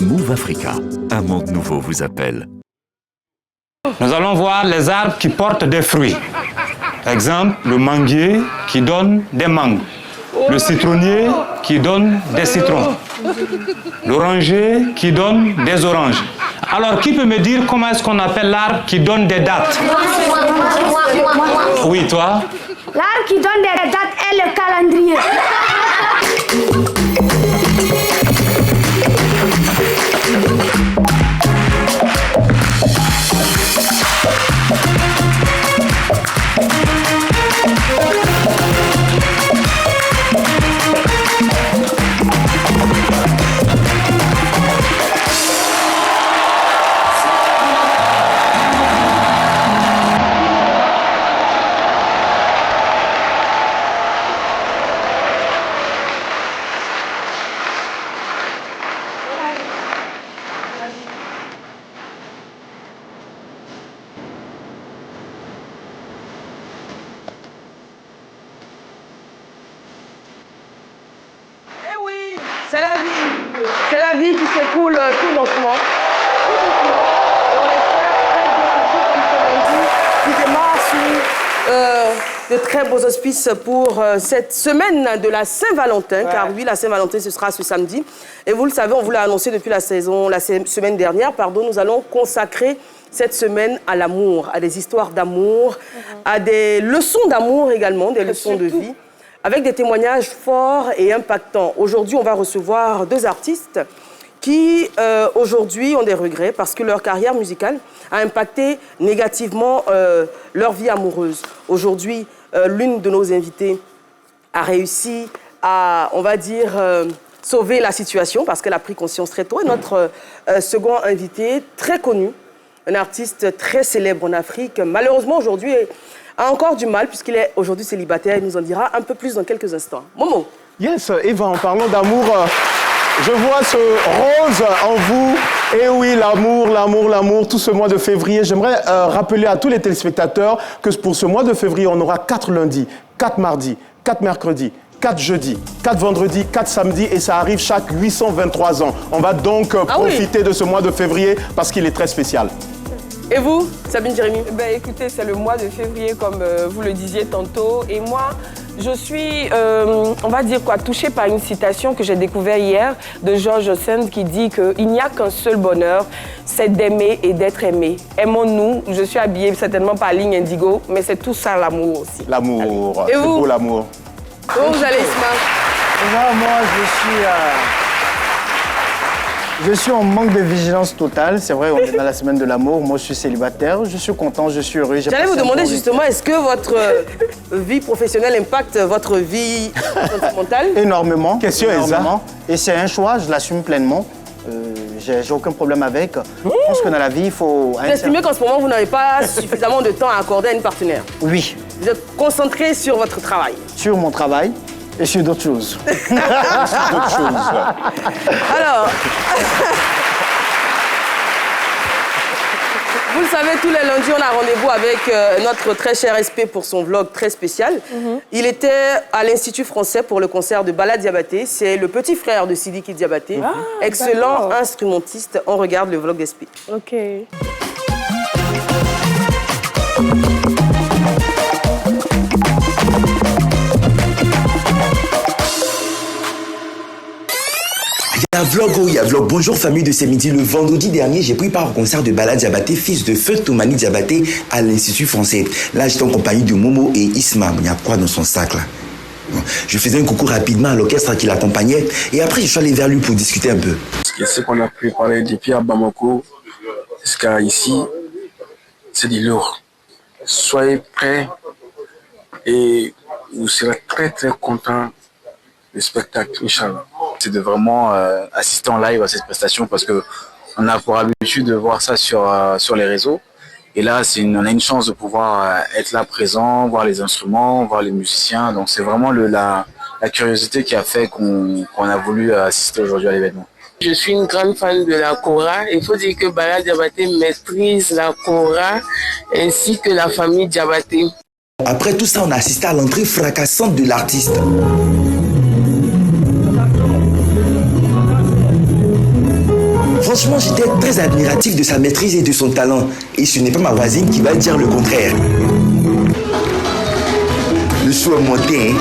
Move Africa, un monde nouveau vous appelle. Nous allons voir les arbres qui portent des fruits. Exemple, le manguier qui donne des mangues. Le citronnier qui donne des citrons. L'oranger qui donne des oranges. Alors, qui peut me dire comment est-ce qu'on appelle l'arbre qui donne des dattes? Oui, toi? L'arbre qui donne des dates est le calendrier. C'est la vie. C'est la vie qui s'écoule tout doucement. On espère qui démarre sous de très beaux auspices pour cette semaine de la Saint-Valentin. Ouais. Car oui, la Saint-Valentin, ce sera ce samedi. Et vous le savez, on vous l'a annoncé depuis la semaine dernière, nous allons consacrer cette semaine à l'amour, à des histoires d'amour, à des leçons d'amour également, des leçons de vie, avec des témoignages forts et impactants. Aujourd'hui, on va recevoir deux artistes qui, aujourd'hui, ont des regrets parce que leur carrière musicale a impacté négativement leur vie amoureuse. Aujourd'hui, l'une de nos invitées a réussi à, on va dire, sauver la situation parce qu'elle a pris conscience très tôt. Et notre second invité, très connu, un artiste très célèbre en Afrique, malheureusement aujourd'hui a encore du mal puisqu'il est aujourd'hui célibataire. Il nous en dira un peu plus dans quelques instants. Momo. Yes, Eva, en parlant d'amour, je vois ce rose en vous. Et oui, l'amour, l'amour, l'amour, tout ce mois de février. J'aimerais rappeler à tous les téléspectateurs que pour ce mois de février, on aura 4 lundis, 4 mardis, 4 mercredis, 4 jeudis, 4 vendredis, 4 samedis et ça arrive chaque 823 ans. On va donc profiter de ce mois de février parce qu'il est très spécial. Et vous, Sabine Jérémy? Ben, écoutez, c'est le mois de février, comme vous le disiez tantôt. Et moi, je suis, on va dire quoi, touchée par une citation que j'ai découverte hier de George Sand qui dit qu'il n'y a qu'un seul bonheur, c'est d'aimer et d'être aimé. Aimons-nous. Je suis habillée certainement par Ligne Indigo, mais c'est tout ça l'amour aussi. L'amour, c'est beau l'amour. Comment vous allez, Isma? Moi, je suis en manque de vigilance totale. C'est vrai, on est dans la semaine de l'amour. Moi, je suis célibataire. Je suis content, je suis heureux. J'allais vous demander justement, est-ce que votre vie professionnelle impacte votre vie sentimentale? Énormément. Question énormément. Et c'est un choix, je l'assume pleinement. J'ai aucun problème avec. Je pense que dans la vie, il faut... Vous estimez qu'en ce moment, vous n'avez pas suffisamment de temps à accorder à une partenaire? Oui. Vous êtes concentré sur votre travail? Sur mon travail. Et sur d'autres choses. D'autres choses. Alors, vous le savez, tous les lundis, on a rendez-vous avec notre très cher SP pour son vlog très spécial. Il était à l'Institut français pour le concert de Bala Diabaté. C'est le petit frère de Sidiki Diabaté. Excellent instrumentiste. On regarde le vlog d'SP. OK. Il y a vlog. Bonjour famille de ces midis. Le vendredi dernier, j'ai pris part au concert de Bala Diabaté, fils de Feu Toumani Diabaté, à l'Institut français. Là, j'étais en compagnie de Momo et Isma. Il y a quoi dans son sac là? Je faisais un coucou rapidement à l'orchestre qui l'accompagnait et après, je suis allé vers lui pour discuter un peu. Ce qu'on a préparé depuis à Bamako jusqu'à ici, c'est du lourd. Soyez prêts et vous serez très très contents du spectacle, Inch'Allah. C'est de vraiment assister en live à cette prestation parce qu'on a pour habitude de voir ça sur les réseaux. Et là, on a une chance de pouvoir être là présent, voir les instruments, voir les musiciens. Donc c'est vraiment la curiosité qui a fait qu'on a voulu assister aujourd'hui à l'événement. Je suis une grande fan de la kora. Il faut dire que Bala Diabaté maîtrise la kora ainsi que la famille Diabaté. Après tout ça, on a assisté à l'entrée fracassante de l'artiste. Franchement, j'étais très admiratif de sa maîtrise et de son talent. Et ce n'est pas ma voisine qui va dire le contraire. Le chou a monté, hein.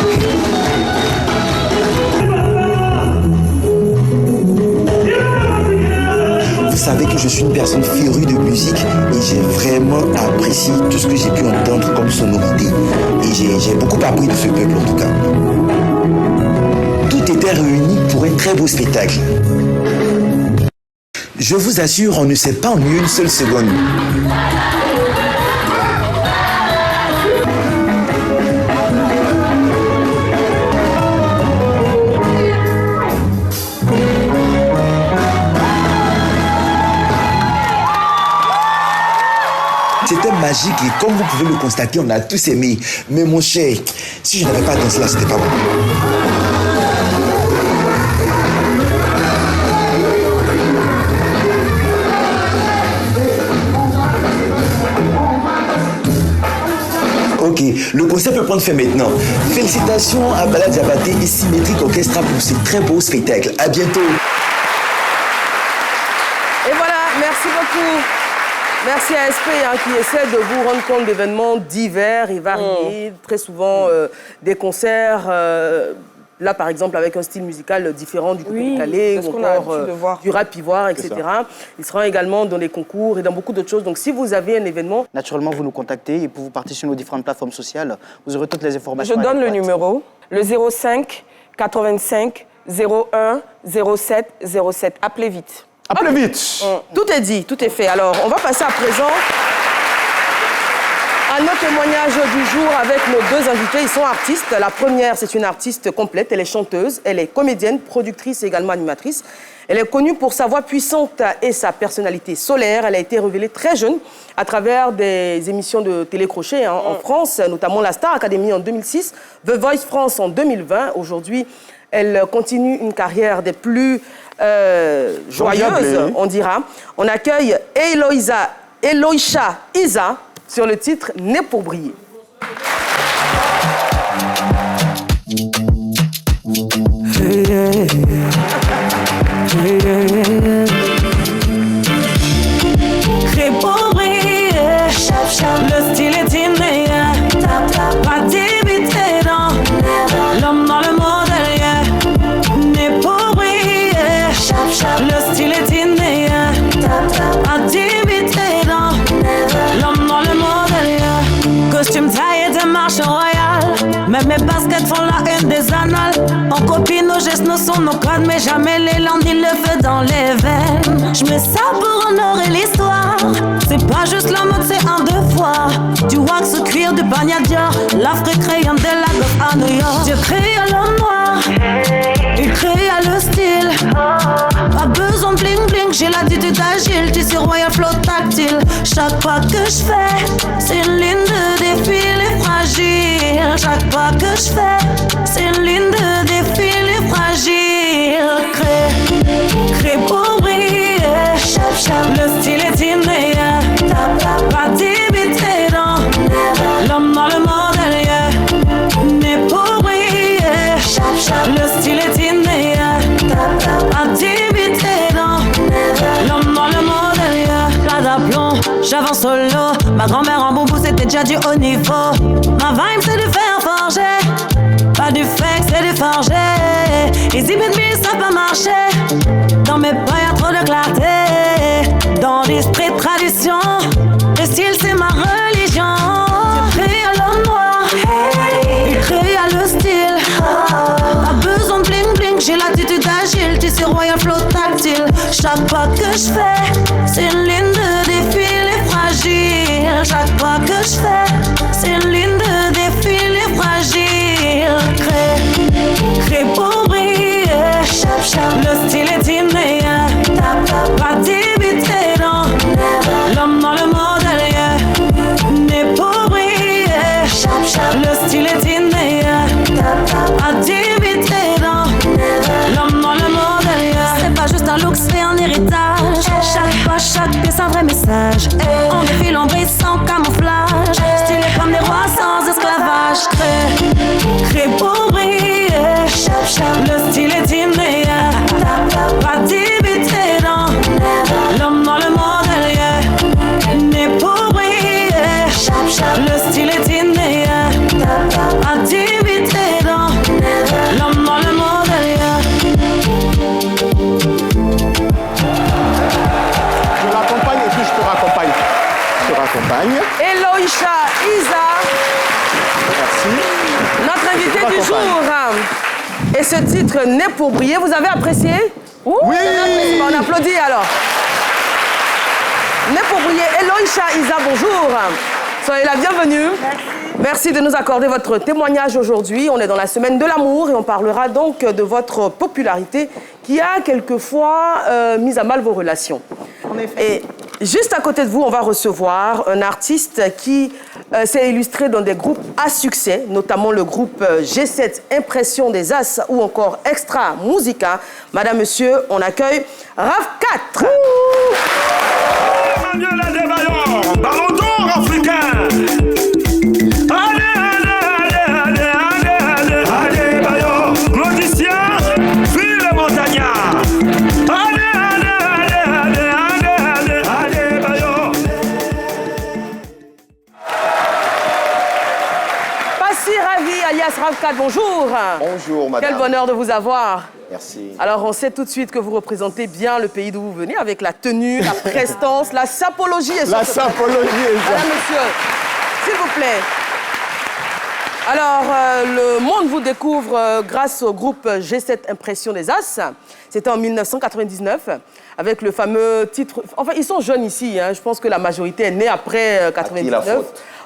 Vous savez que je suis une personne férue de musique et j'ai vraiment apprécié tout ce que j'ai pu entendre comme sonorité. Et j'ai beaucoup appris de ce peuple en tout cas. Tout était réuni pour un très beau spectacle. Je vous assure, on ne s'est pas ennuyé une seule seconde. C'était magique et comme vous pouvez le constater, on a tous aimé. Mais mon cher, si je n'avais pas dansé là, c'était pas bon. Ok, le concert peut prendre fin maintenant. Félicitations à Bala Diabaté et Symétrique Orchestra pour ce très beau spectacle. À bientôt. Et voilà, merci beaucoup. Merci à SP qui essaie de vous rendre compte d'événements divers et variés, très souvent des concerts, là par exemple avec un style musical différent du côté calais, ou encore du rap ivoire, etc. Il sera également dans les concours et dans beaucoup d'autres choses. Donc si vous avez un événement... Naturellement, vous nous contactez et pour vous partir sur nos différentes plateformes sociales, vous aurez toutes les informations. Je donne le numéro, le 05 85 01 07 07. Appelez vite. Appelez vite. Tout est dit, tout est fait. Alors, on va passer à présent à notre témoignage du jour avec nos deux invités. Ils sont artistes. La première, c'est une artiste complète. Elle est chanteuse, elle est comédienne, productrice et également animatrice. Elle est connue pour sa voix puissante et sa personnalité solaire. Elle a été révélée très jeune à travers des émissions de télécrochet en France, notamment la Star Academy en 2006, The Voice France en 2020. Aujourd'hui, elle continue une carrière des plus joyeuse, on dira. On accueille Eloïcha Isa sur le titre « Né pour briller ». Né pour briller, le style est inné, pas d'imiter dans l'homme dans le modèle. Né pour briller, le style est inné, pas d'imiter dans l'homme dans le modèle. Costume taillé de marche royale, même mes baskets font la une des annales. On copie nos gestes, nos sons, nos codes, mais jamais l'élan ni le feu dans les veines. Je mets ça pour honorer l'histoire. C'est pas juste la mode, c'est un devoir. Du wax au cuir, du bagnadia, l'Afrique rayonne de la gauche à New York. Dieu créa l'homme noir, il créa le style. Pas besoin de bling bling, j'ai l'attitude agile. Tissu royal, flow tactile. Chaque pas que je fais, c'est une ligne de défilé fragile. Chaque pas que je fais, c'est une ligne de défilé fragile. Crée pour briller, le style est inné, pas d'imiter dans l'homme dans le modèle. Né pour briller, le style est inné, pas d'imiter dans l'homme dans le modèle. Là d'aplomb, j'avance solo. Ma grand-mère en boubou, c'était déjà du haut niveau. Ma vibe, c'est du fer forgé, pas du fake, c'est du forgé. Les hybrides, ça peut marcher. Dans mes pas, y'a trop de clarté. Dans l'esprit de tradition, le style, c'est ma religion. Tu crées à l'homme noir, il crée à le style. Pas besoin de bling bling, j'ai l'attitude agile. Tissu royal, flow tactile. Chaque pas que je fais, c'est une ligne de défilé fragile. Chaque pas que je fais, c'est une ligne de défilé fragile. Crée pour briller, le style est inné, pas d'imiter dans l'homme dans le modèle. Né pour briller, le style est inné, pas d'imiter dans l'homme dans le modèle. C'est pas juste un look, c'est un héritage. Chaque pas, chaque pièce, un vrai message. On défile, on brille sans camouflage. Stylé comme des rois sans esclavage. Crée pour briller, le style est inné, pas d'imiter dans titre Né pour briller. Vous avez apprécié? Oui. On applaudit alors. Né pour briller. Eloïcha Isa, bonjour. Soyez la bienvenue. Merci de nous accorder votre témoignage aujourd'hui. On est dans la semaine de l'amour et on parlera donc de votre popularité qui a quelquefois mis à mal vos relations. En effet. Et juste à côté de vous, on va recevoir un artiste qui s'est illustré dans des groupes à succès, notamment le groupe G7 Impression des As ou encore Extra Musica. Madame, monsieur, on accueille RAV 4. Ballon d'or africain. Allez, Bayo, Claudicien, fuis le montagnard. Allez, Bayo. Passy Ravi, alias RAV 4, bonjour. Bonjour, madame. Quel bonheur de vous avoir. Merci. Alors, on sait tout de suite que vous représentez bien le pays d'où vous venez avec la tenue, la prestance, la sapologie. Et La sapologie, Madame, monsieur, s'il vous plaît. Alors, le monde vous découvre grâce au groupe G7 Impression des As. C'était en 1999, avec le fameux titre... Enfin, ils sont jeunes ici, hein. Je pense que la majorité est née après 99.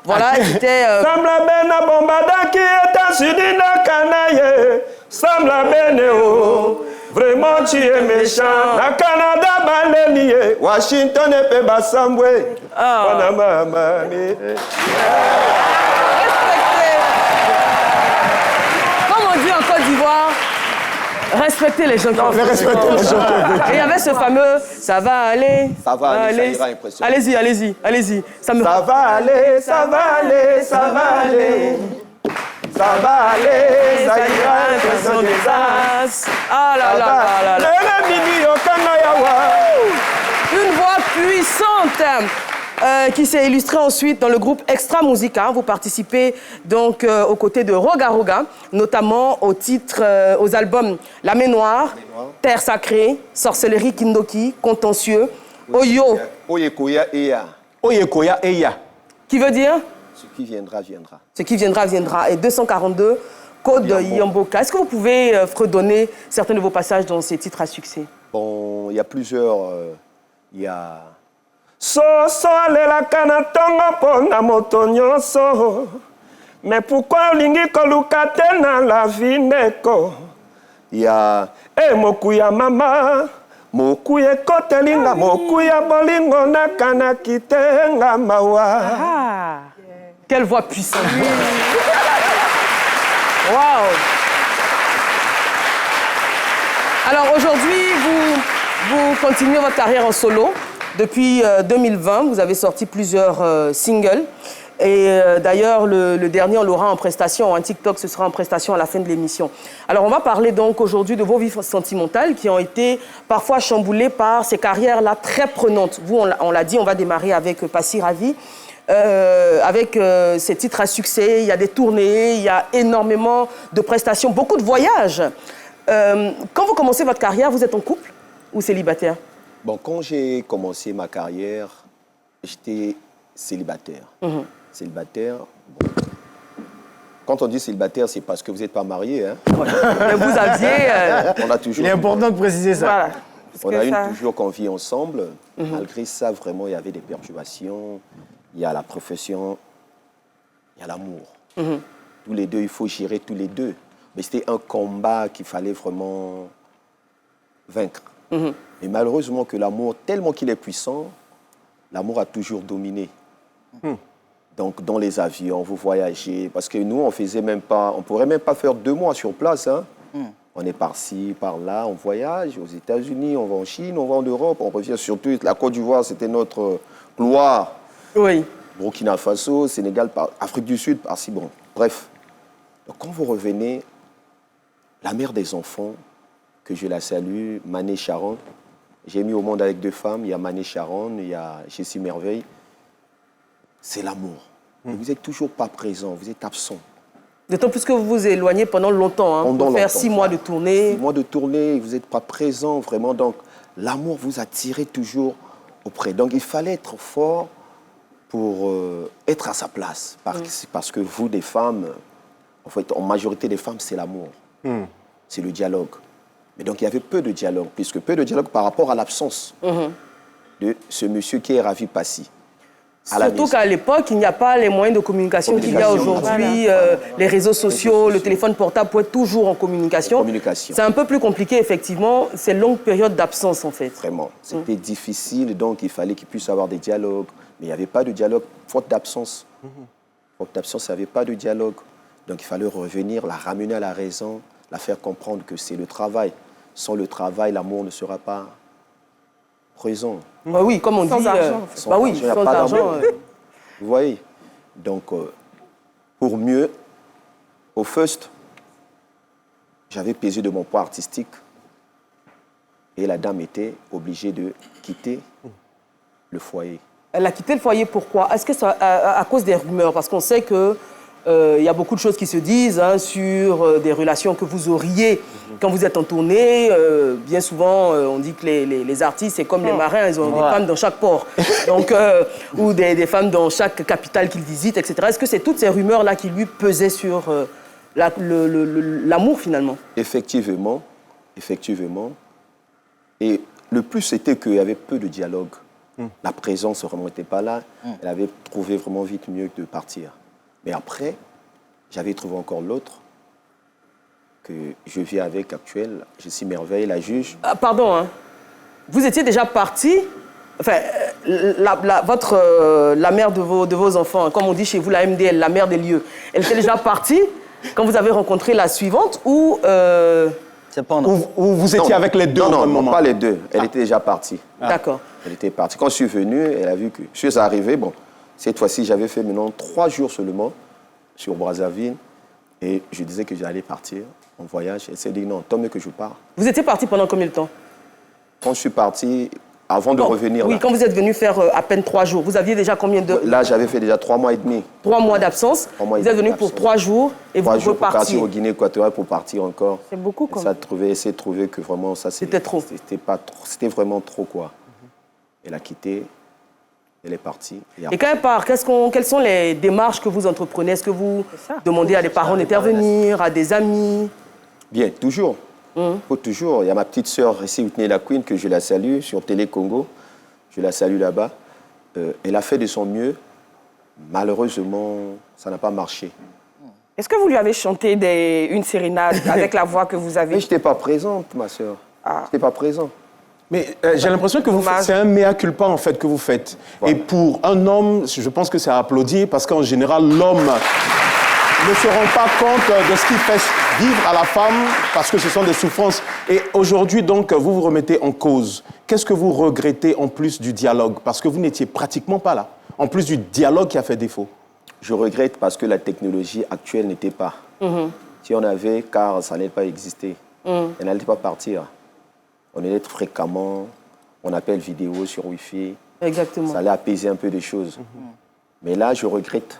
Voilà, c'était... Sambla bena bombada qui est sudi na canaille. Sambla bene oh. Vraiment tu es méchant. Na Canada balenier. Washington et Peba Sambwe. Panama mani. Comme on dit en Côte d'Ivoire, respectez les gens qui ont respectez les gens. Et il y avait ce fameux « ça va aller ». Ça va aller, ça ira impressionnant. Allez-y, allez-y, allez-y. Ça va aller, ça va aller, ça va aller. Ça va aller, ça ira impression des As. Ah là là là là là. Une voix puissante qui s'est illustrée ensuite dans le groupe Extra Musica. Vous participez donc aux côtés de Roga Roga, notamment aux albums La Main Noire, Terre Sacrée, Sorcellerie Kindoki, Contentieux, Oyo. Oyekoya Eya. Oyekoya Eya. Qui veut dire? Ce qui viendra, viendra. Ce qui viendra, viendra. Et 242, Code Yamboka. Est-ce que vous pouvez fredonner certains de vos passages dans ces titres à succès? Bon, il y a plusieurs. Il y a. So alela kana tongo pona moto nyonso. Mais pourquoi olingi koluka te na la vie neko? Il y a. Eh mokuya mama. Mokuya kotelinga, mokuya bolingo na kana kitenga mawa. Ah, quelle voix puissante. Waouh. Alors aujourd'hui, vous continuez votre carrière en solo. Depuis 2020, vous avez sorti plusieurs singles. Et d'ailleurs, le dernier, on l'aura en prestation. Un TikTok, ce sera en prestation à la fin de l'émission. Alors, on va parler donc aujourd'hui de vos vies sentimentales qui ont été parfois chamboulées par ces carrières-là très prenantes. Vous, on l'a dit, on va démarrer avec Passy Ravi. Avec ces titres à succès, il y a des tournées, il y a énormément de prestations, beaucoup de voyages. Quand vous commencez votre carrière, vous êtes en couple ou célibataire? Bon, quand j'ai commencé ma carrière, j'étais célibataire. Célibataire, bon. Quand on dit célibataire, c'est parce que vous n'êtes pas marié. Hein. Mais vous aviez... On a toujours... Il est important de préciser ça. Voilà. On a eu toujours qu'on vit ensemble. Malgré ça, vraiment, il y avait des perturbations. Il y a la profession, il y a l'amour. Tous les deux, il faut gérer tous les deux. Mais c'était un combat qu'il fallait vraiment vaincre. Mais malheureusement que l'amour, tellement qu'il est puissant, l'amour a toujours dominé. Donc, dans les avions, vous voyagez. Parce que nous, on faisait même pas... On ne pourrait même pas faire 2 mois sur place. Hein. On est par-ci, par-là, on voyage aux États-Unis, on va en Chine, on va en Europe, on revient surtout. La Côte d'Ivoire, c'était notre gloire. Oui. Burkina Faso, Sénégal, Afrique du Sud, par-ci, bon. Bref. Donc, quand vous revenez, la mère des enfants, que je la salue, Mané Charon, j'ai mis au monde avec 2 femmes, il y a Mané Charon, il y a Jessie Merveille. C'est l'amour. Vous n'êtes toujours pas présent, vous êtes absent. D'autant plus que vous vous éloignez pendant longtemps. Hein, pendant pour faire longtemps, 6 mois de tournée. 6 mois de tournée, vous n'êtes pas présent, vraiment. Donc, l'amour vous attirait toujours auprès. Donc, il fallait être fort pour être à sa place. Parce que vous, des femmes, en fait, en majorité des femmes, c'est l'amour. c'est le dialogue. Mais donc, il y avait peu de dialogue, puisque peu de dialogue par rapport à l'absence de ce monsieur qui est Ravi Passi. Surtout qu'à l'époque, il n'y a pas les moyens de communication qu'il y a aujourd'hui. Les réseaux sociaux, le téléphone portable pour être toujours en communication. C'est un peu plus compliqué, effectivement. C'est une longue période d'absence, en fait. Vraiment. C'était difficile, donc il fallait qu'il puisse avoir des dialogues. Mais il n'y avait pas de dialogue, faute d'absence. Faute d'absence, il n'y avait pas de dialogue. Donc il fallait revenir, la ramener à la raison, la faire comprendre que c'est le travail. Sans le travail, l'amour ne sera pas présent. Bah oui, comme on dit. Sans argent. Bah oui, il n'y a sans pas argent. d'amour. Vous voyez. Donc, pour mieux, au first, j'avais pesé de mon poids artistique et la dame était obligée de quitter le foyer. Elle a quitté le foyer, pourquoi? Est-ce que c'est à cause des rumeurs? Parce qu'on sait que il y a beaucoup de choses qui se disent sur des relations que vous auriez quand vous êtes en tournée. Bien souvent, on dit que les artistes, c'est comme les marins, ils ont des femmes dans chaque port. Donc, ou des femmes dans chaque capitale qu'ils visitent, etc. Est-ce que c'est toutes ces rumeurs-là qui lui pesaient sur l'amour, finalement? Effectivement. Et le plus, c'était qu'il y avait peu de dialogue. La présence vraiment n'était pas là. Elle avait trouvé vraiment vite mieux de partir. Mais après, j'avais trouvé encore l'autre que je vis avec actuelle. Je suis Merveille, la juge. Pardon, vous étiez déjà parti, enfin, la mère de vos enfants, comme on dit chez vous, la MDL, la mère des lieux, elle était déjà partie quand vous avez rencontré la suivante ou... Ou vous étiez avec les deux Non, pas les deux. Elle était déjà partie. D'accord. Elle était partie. Quand je suis venu, elle a vu que je suis arrivé. Bon, cette fois-ci, j'avais fait maintenant 3 jours seulement sur Brazzaville. Et je disais que j'allais partir en voyage. Elle s'est dit non, tant mieux que je pars. Vous étiez parti pendant combien de temps? Quand je suis parti, avant de revenir Oui, là. quand vous êtes venu faire à peine 3 jours, vous aviez déjà combien de... Là, j'avais fait déjà 3 mois et demi. 3 mois d'absence. Vous êtes venu pour 3 jours et vous jours pour partir repartiez. au Guinée équatoriale pour partir encore. C'est beaucoup, quand même. Essayer de trouver que vraiment ça... C'était trop. C'était vraiment trop, quoi. Elle a quitté, elle est partie. Et quand elle part, quelles sont les démarches que vous entreprenez? Est-ce que vous demandez à des parents d'intervenir, à des amis? Bien, toujours. Toujours. Il y a ma petite sœur ici, Whitney La Queen, que je la salue sur Télé Congo. Je la salue là-bas. Elle a fait de son mieux. Malheureusement, ça n'a pas marché. Est-ce que vous lui avez chanté une sérénade avec la voix que vous avez? Mais je n'étais pas présente, ma sœur. Je n'étais pas présent. Mais j'ai l'impression que c'est un mea culpa, en fait, que vous faites. Et pour un homme, je pense que c'est à applaudir, parce qu'en général, l'homme ne se rend pas compte de ce qu'il fait vivre à la femme, parce que ce sont des souffrances. Et aujourd'hui, donc, vous vous remettez en cause. Qu'est-ce que vous regrettez en plus du dialogue? Parce que vous n'étiez pratiquement pas là. En plus du dialogue qui a fait défaut. Je regrette parce que la technologie actuelle n'était pas. Si on avait, car ça n'allait pas exister. Elle n'allait pas partir. On allait être fréquemment, on appelle vidéo sur Wi-Fi. Exactement. Ça allait apaiser un peu des choses. Mais là, je regrette.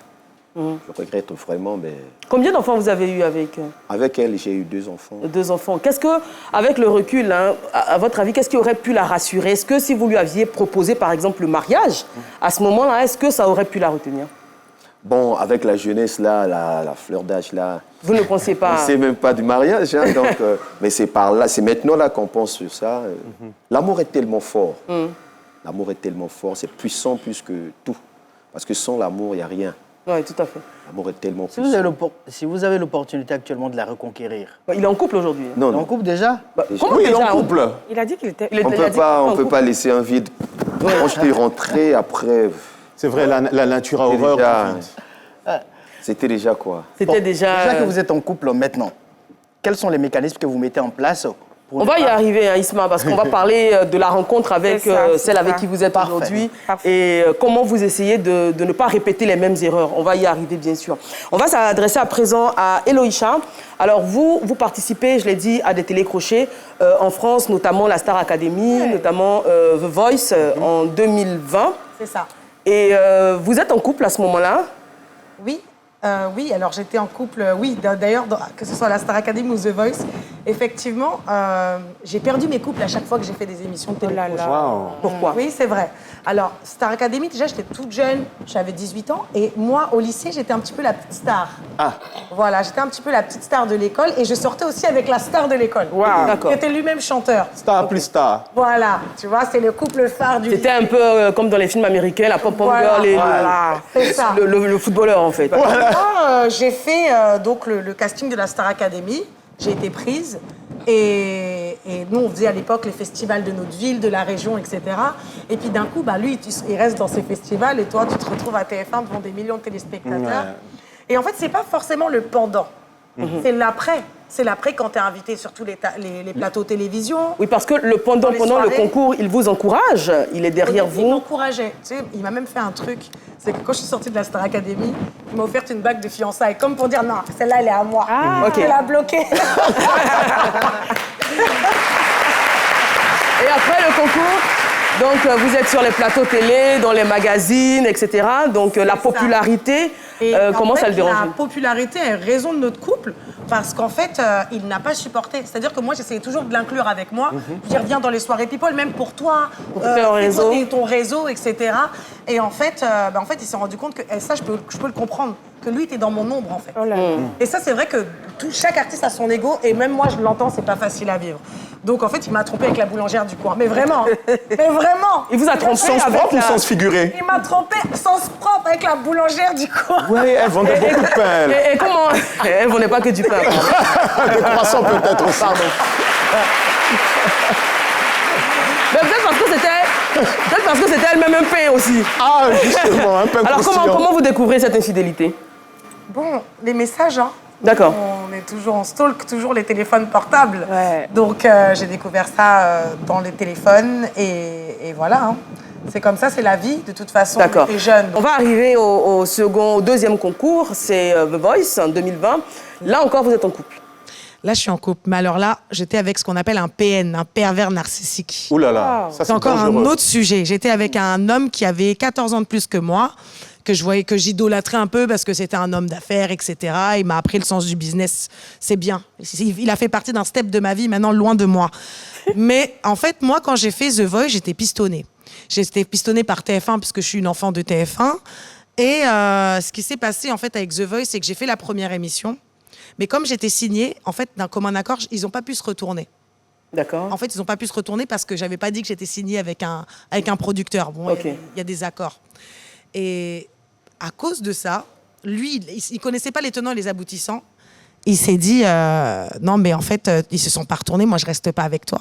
Je regrette vraiment. Mais... Combien d'enfants vous avez eu avec Avec elle, j'ai eu 2 enfants. 2 enfants. Qu'est-ce que, avec le recul, à votre avis, qu'est-ce qui aurait pu la rassurer? Est-ce que si vous lui aviez proposé, par exemple, le mariage, à ce moment-là, est-ce que ça aurait pu la retenir? Bon, avec la jeunesse, là, la fleur d'âge, là... Vous ne pensez pas... On ne sait même pas du mariage, donc... mais c'est par là, c'est maintenant là qu'on pense sur ça. L'amour est tellement fort. L'amour est tellement fort, c'est puissant plus que tout. Parce que sans l'amour, il n'y a rien. Oui, tout à fait. L'amour est tellement Si puissant. si vous avez l'opportunité actuellement de la reconquérir... Il est en couple aujourd'hui. Non, Il est en couple déjà? Comment Oui, il est déjà en couple. Il a dit qu'il était... On ne peut pas laisser un vide. Quand je suis rentré, après... C'est vrai, la nature a horreur. C'était déjà quoi? C'était déjà... Déjà que vous êtes en couple maintenant, quels sont les mécanismes que vous mettez en place pour On va y arriver, Isma, parce qu'on va parler de la rencontre avec celle avec qui vous êtes aujourd'hui et comment vous essayez de ne pas répéter les mêmes erreurs. On va y arriver, bien sûr. On va s'adresser à présent à Eloïcha. Alors, vous participez, je l'ai dit, à des télécrochets en France, notamment la Star Academy, notamment The Voice en 2020. C'est ça. Et vous êtes en couple à ce moment-là? Oui. Oui, alors j'étais en couple, oui, d'ailleurs, que ce soit la Star Academy ou The Voice, Effectivement, j'ai perdu mes couples à chaque fois que j'ai fait des émissions de télé. Pourquoi? Oui, c'est vrai. Alors, Star Academy, déjà, j'étais toute jeune, j'avais 18 ans, et moi, au lycée, j'étais un petit peu la petite star. Ah. Voilà, j'étais un petit peu la petite star de l'école, et je sortais aussi avec la star de l'école. D'accord. Qui était lui-même chanteur. Star plus star. Voilà, tu vois, c'est le couple phare du C'était un peu comme dans les films américains, la pop-pop girl et C'est ça. le footballeur, en fait. J'ai fait donc le casting de la Star Academy. J'ai été prise. Et nous, on faisait à l'époque les festivals de notre ville, de la région, etc. Et puis d'un coup, lui, il reste dans ces festivals et toi, tu te retrouves à TF1 devant des millions de téléspectateurs. Ouais. Et en fait, c'est pas forcément le pendant. C'est l'après. C'est l'après quand tu es invité sur tous les plateaux télévision. Oui, parce que pendant le concours, il vous encourage, il est derrière vous. Il m'encourageait. Tu sais, il m'a même fait un truc. C'est que quand je suis sortie de la Star Academy, il m'a offert une bague de fiançailles, comme pour dire non, celle-là, elle est à moi. Ok. Je l'ai bloquée. Et après le concours, donc vous êtes sur les plateaux télé, dans les magazines, etc. Donc la popularité, comment ça le dérange? La popularité est raison de notre couple, parce qu'en fait, il n'a pas supporté. C'est-à-dire que moi, j'essayais toujours de l'inclure avec moi. Je reviens dans les soirées people, même pour toi, ton réseau, etc. Et en fait, il s'est rendu compte que ça, je peux le comprendre, que lui était dans mon ombre, en fait. Et ça, c'est vrai que chaque artiste a son ego, et même moi, je l'entends, c'est pas facile à vivre. Donc, en fait, il m'a trompé avec la boulangère du coin. Mais vraiment, Il vous a trompé Sens propre ou sens figuré? Il m'a trompé sens propre avec la boulangère du coin. Oui, elle vendait beaucoup de pain. Et comment? Elle ne vendait pas que du pain. Des croissants peut-être aussi. Pardon. Mais peut-être parce que c'était elle-même un pain aussi. Ah, justement, un pain Alors croustillant. comment vous découvrez cette infidélité? Bon, les messages, hein. D'accord. On stalk toujours les téléphones portables. Donc, j'ai découvert ça dans les téléphones et voilà. Hein. C'est comme ça, c'est la vie. De toute façon, on était jeunes. On va arriver au deuxième concours, c'est The Voice en 2020. Là encore, vous êtes en couple. Là, je suis en couple. Mais alors là, j'étais avec ce qu'on appelle un PN, un pervers narcissique. Ouh là là, ça c'est encore dangereux. un autre sujet. J'étais avec un homme qui avait 14 ans de plus que moi, que je voyais, que j'idolâtrais un peu parce que c'était un homme d'affaires, etc. Il m'a appris le sens du business. C'est bien. Il a fait partie d'un step de ma vie, maintenant loin de moi. Mais en fait, moi, quand j'ai fait The Voice, j'étais pistonnée. J'étais pistonnée par TF1 parce que je suis une enfant de TF1. Et ce qui s'est passé en fait avec The Voice, c'est que j'ai fait la première émission. Mais comme j'étais signée, en fait, d'un commun accord, ils n'ont pas pu se retourner. D'accord. En fait, ils n'ont pas pu se retourner parce que j'avais pas dit que j'étais signée avec un producteur. Bon, il y a des accords. Et à cause de ça, lui, il connaissait pas les tenants et les aboutissants. Il s'est dit non, mais en fait, ils se sont pas retournés. Moi, je reste pas avec toi.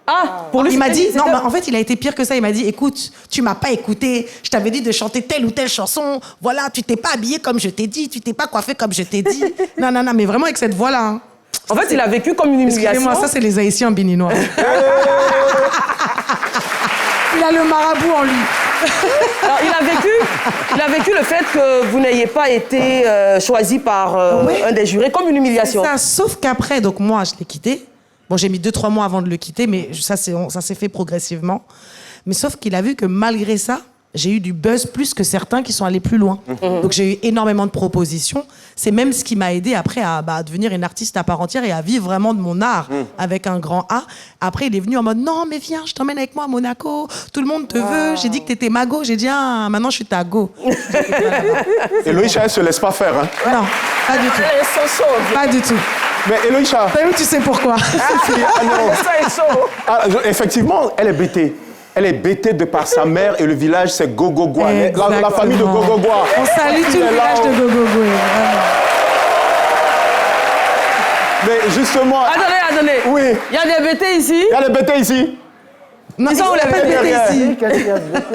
Ah, pour lui, il m'a dit non, mais en fait, il a été pire que ça. Il m'a dit écoute, tu m'as pas écouté. Je t'avais dit de chanter telle ou telle chanson. Voilà, tu t'es pas habillé comme je t'ai dit. Tu t'es pas coiffé comme je t'ai dit. non, mais vraiment avec cette voix-là. Hein. En fait, il a vécu comme une humiliation. Excusez-moi, ça, c'est les Haïtiens béninois. Il a le marabout en lui. Alors, il a vécu le fait que vous n'ayez pas été choisi par un des jurés comme une humiliation. Ça, sauf qu'après, donc moi, je l'ai quitté. Bon, j'ai mis 2-3 mois avant de le quitter, mais ça s'est fait progressivement. Mais sauf qu'il a vu que malgré ça, j'ai eu du buzz plus que certains qui sont allés plus loin. Donc j'ai eu énormément de propositions. C'est même ce qui m'a aidé après à devenir une artiste à part entière et à vivre vraiment de mon art avec un grand A. Après, il est venu en mode non, mais viens, je t'emmène avec moi à Monaco. Tout le monde te veut. J'ai dit que t'étais ma go. J'ai dit ah, maintenant je suis ta go. Eloïcha, elle se laisse pas faire. Hein. Non, pas du tout. Elles sont chaudes. Pas du tout. Mais Eloïcha. Tu sais pourquoi. Effectivement, elle est bêtée. Elle est bêtée de par sa mère et le village, c'est Gogogwa. La famille de Gogogwa. On salue tout le village de Gogogwa. Mais justement... Attendez. Oui. Il y a des bêtés ici. Il y a des bêtés ici. Non, il n'y a pas de bêtés ici.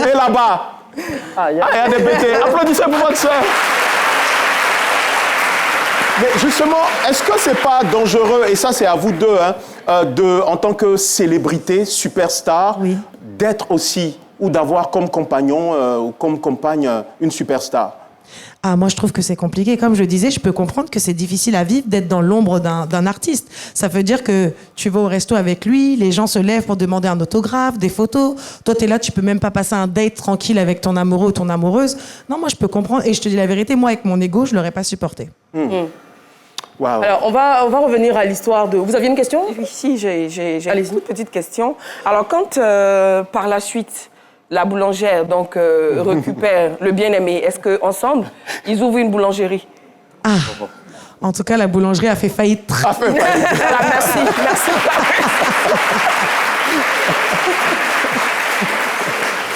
Et là-bas. Il y a des bêtés. Applaudissez pour votre soeur. Mais justement, est-ce que c'est pas dangereux, et ça c'est à vous deux, hein, en tant que célébrité, superstar, d'être aussi, ou d'avoir comme compagnon ou comme compagne une superstar? Ah, moi, je trouve que c'est compliqué. Comme je disais, je peux comprendre que c'est difficile à vivre d'être dans l'ombre d'un artiste. Ça veut dire que tu vas au resto avec lui, les gens se lèvent pour demander un autographe, des photos. Toi, tu es là, tu peux même pas passer un date tranquille avec ton amoureux ou ton amoureuse. Non, moi, je peux comprendre. Et je te dis la vérité, moi, avec mon ego, je l'aurais pas supporté. Wow. Alors, on va revenir à l'histoire de... Vous aviez une question? Oui, si, j'ai une toute petite question. Alors, quand par la suite, la boulangère récupère le bien-aimé, est-ce qu'ensemble, ils ouvrent une boulangerie? En tout cas, la boulangerie a fait faillite. Voilà, merci.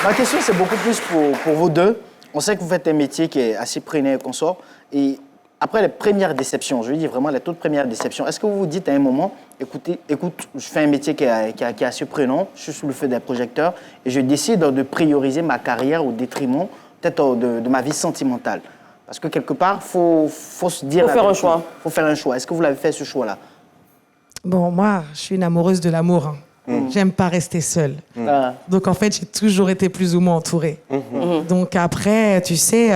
Ma question, c'est beaucoup plus pour vous deux. On sait que vous faites un métier qui est assez préné et consort. Et après les premières déceptions, je veux dire vraiment les toutes premières déceptions, est-ce que vous vous dites à un moment, écoute, je fais un métier qui est assez prenant, je suis sous le feu des projecteurs, et je décide de prioriser ma carrière au détriment peut-être de ma vie sentimentale. Parce que quelque part, faut se dire... Faut faire un choix. Faut faire un choix. Est-ce que vous l'avez fait, ce choix-là? Bon, moi, je suis une amoureuse de l'amour. Hein. J'aime pas rester seule. Donc, en fait, j'ai toujours été plus ou moins entourée. Donc, après, tu sais,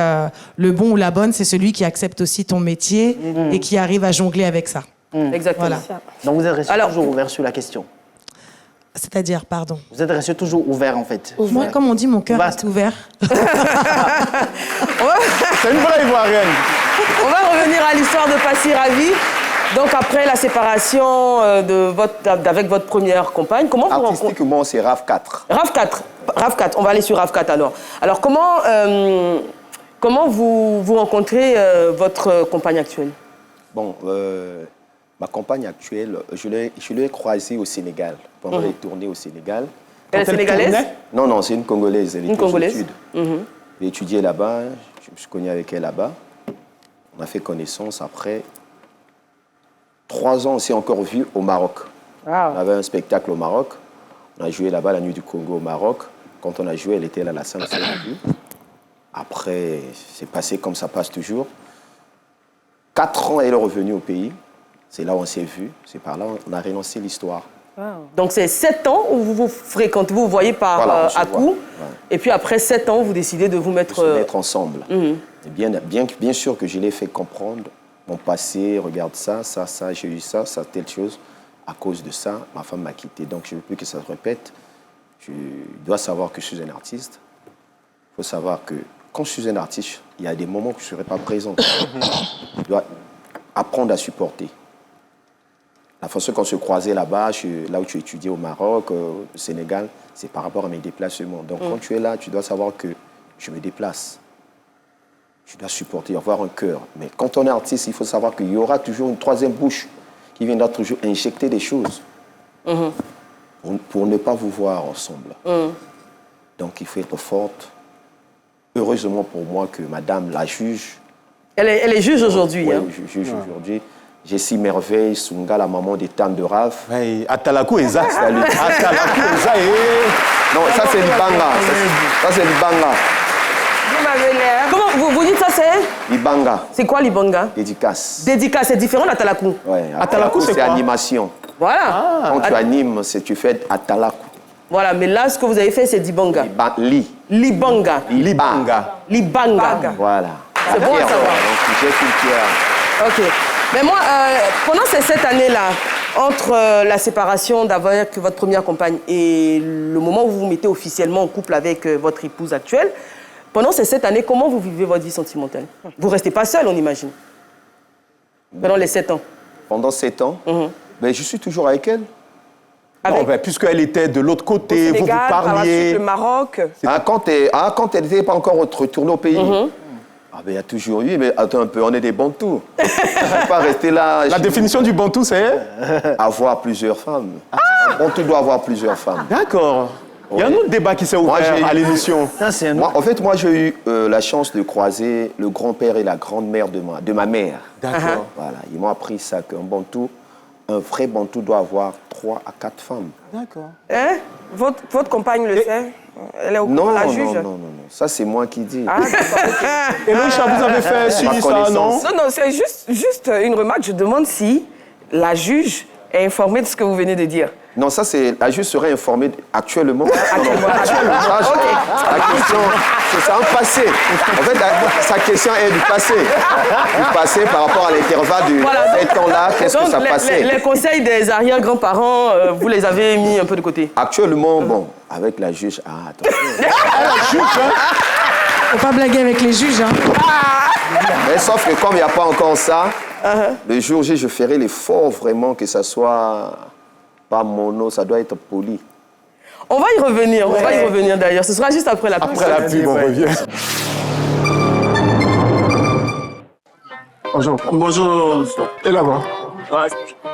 le bon ou la bonne, c'est celui qui accepte aussi ton métier et qui arrive à jongler avec ça. Exactement. Voilà. Donc, vous êtes resté toujours ouvert sur la question? C'est-à-dire, pardon? Vous êtes resté toujours ouvert, en fait? Moi, comme on dit, mon cœur reste ouvert. C'est une vraie Ivoirienne. On va revenir à l'histoire de Passy Ravi. Donc, après la séparation avec votre première compagne, comment vous rencontrez... Artistiquement, c'est RAV 4. RAV 4. RAV 4. On va aller sur RAV 4 alors. Alors, comment vous rencontrez votre compagne actuelle? Bon, ma compagne actuelle, je l'ai croisée au Sénégal, pendant les tournées au Sénégal. Elle est sénégalaise? Non, c'est une Congolaise. Elle une Congolaise. J'ai étudié là-bas, je me suis connu avec elle là-bas. On a fait connaissance après. 3 ans, on s'est encore vu au Maroc. On avait un spectacle au Maroc. On a joué là-bas la Nuit du Congo au Maroc. Quand on a joué, elle était là, la salle s'est vue. Après, c'est passé comme ça passe toujours. 4 ans, elle est revenue au pays. C'est là où on s'est vu. C'est par là qu'on a relancé l'histoire. Donc, c'est 7 ans où vous vous fréquentez, vous vous voyez à coup. Et puis, après 7 ans, vous décidez de vous mettre... De se mettre ensemble. Et bien sûr que je l'ai fait comprendre. Mon passé, regarde ça, j'ai eu ça, telle chose. À cause de ça, ma femme m'a quitté. Donc, je ne veux plus que ça se répète. Je dois savoir que je suis un artiste. Il faut savoir que quand je suis un artiste, il y a des moments où je ne serai pas présent. Je dois apprendre à supporter. La façon qu'on se croisait là-bas, là où tu étudiais au Maroc, au Sénégal, c'est par rapport à mes déplacements. Donc, quand tu es là, tu dois savoir que je me déplace. Je dois supporter, avoir un cœur. Mais quand on est artiste, il faut savoir qu'il y aura toujours une troisième bouche qui viendra toujours injecter des choses pour ne pas vous voir ensemble. Donc, il faut être forte. Heureusement pour moi que madame la juge... Elle est juge aujourd'hui. Oui, juge aujourd'hui. Jessie Merveille, Sunga, la maman des Tam de Rav. Atalakou Eza. Atalakou Eza. Non, ça c'est Libanga. Ça c'est Libanga. Vous m'avez l'air. Comment vous dites ça, c'est? Libanga. C'est quoi Libanga? Dédicace. Dédicace, c'est différent d'Atalakou. Oui, Atalakou, c'est quoi? animation. Voilà. Quand tu animes, tu fais Atalakou. Voilà, mais là, ce que vous avez fait, c'est Dibanga. Libanga. Libanga. Libanga. Voilà. C'est bon à savoir. Donc, j'ai une pierre. OK. Mais moi, pendant ces 7 années-là, entre la séparation d'avec votre première compagne et le moment où vous vous mettez officiellement en couple avec votre épouse actuelle, pendant ces 7 années, comment vous vivez votre vie sentimentale? Vous ne restez pas seul, on imagine, pendant les 7 ans. Pendant 7 ans, ben, je suis toujours avec elle. Puisqu'elle était de l'autre côté, Sénégal, vous vous parliez. le Maroc. Quand elle n'était pas encore retournée au pays. Il y a toujours eu, mais attends un peu, on est des bantous. On ne peut pas rester là. La définition du bantou, c'est? Avoir plusieurs femmes. Un bantou doit avoir plusieurs femmes. D'accord. Il y a un autre débat qui s'est ouvert à l'émission. En fait, moi, j'ai eu la chance de croiser le grand-père et la grand-mère de ma mère. D'accord. Voilà, ils m'ont appris ça, qu'un bantou, un vrai bantou doit avoir 3 à 4 femmes. D'accord. Hein? Votre compagne le sait? Elle est au courant, la juge? Non. Ça, c'est moi qui dis. Ah, d'accord. Et Loïcha, vous avez fait ça, non? Non, c'est juste une remarque. Je demande si la juge est informée de ce que vous venez de dire. Non, ça, c'est... La juge serait informée actuellement. Actuellement. La question, c'est un passé. En fait, sa question est du passé. Du passé par rapport à l'intervalle de ces temps-là, qu'est-ce que ça passait? Les conseils des arrière-grands-parents, vous les avez mis un peu de côté? Actuellement, bon, avec la juge... Ah, attends. La juge, hein? Faut pas blaguer avec les juges, hein. Mais sauf que comme il n'y a pas encore ça, Le jour J, je ferai l'effort vraiment que ça soit pas mono, ça doit être poli. On va y revenir, on va y revenir d'ailleurs. Ce sera juste après la pub. Après la pub, on revient. Bonjour. Bonjour. Et là-bas?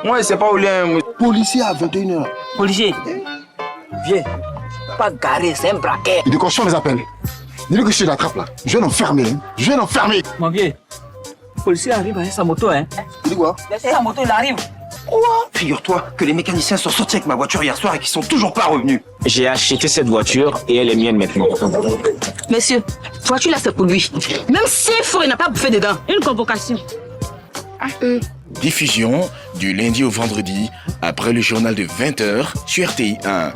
Moi, c'est pas où lien. Policier à 21h. Policier. Viens. Pas garé, c'est un braquet. Il décroche les appels. Dis-lui que je l'attrape là. Je vais l'enfermer. Hein. Je vais l'enfermer. Mon vieux, le policier arrive avec sa moto. Hein. Il dit quoi? Sa moto, il arrive. Figure-toi que les mécaniciens sont sortis avec ma voiture hier soir et qu'ils sont toujours pas revenus. J'ai acheté cette voiture et elle est mienne maintenant. Monsieur, voiture là c'est pour lui. Même s'il faut, il n'a pas bouffé dedans. Une convocation. Diffusion du lundi au vendredi après le journal de 20h sur RTI 1.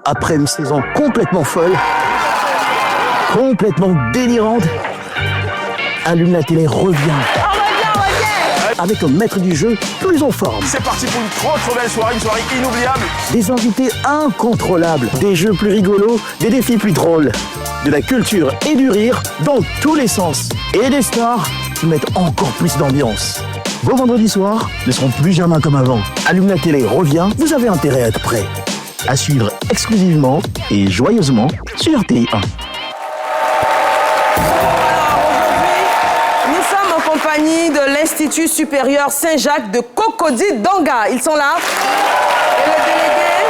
Après une saison complètement folle, complètement délirante, Allume la télé revient. Avec un maître du jeu plus en forme. C'est parti pour une trop belle soirée, une soirée inoubliable. Des invités incontrôlables, des jeux plus rigolos, des défis plus drôles. De la culture et du rire dans tous les sens. Et des stars qui mettent encore plus d'ambiance. Vos vendredis soirs ne seront plus jamais comme avant. Allume la télé revient, vous avez intérêt à être prêt. À suivre exclusivement et joyeusement sur RTI 1. En compagnie de l'Institut supérieur Saint-Jacques de Cocody Donga. Ils sont là. Et le délégué,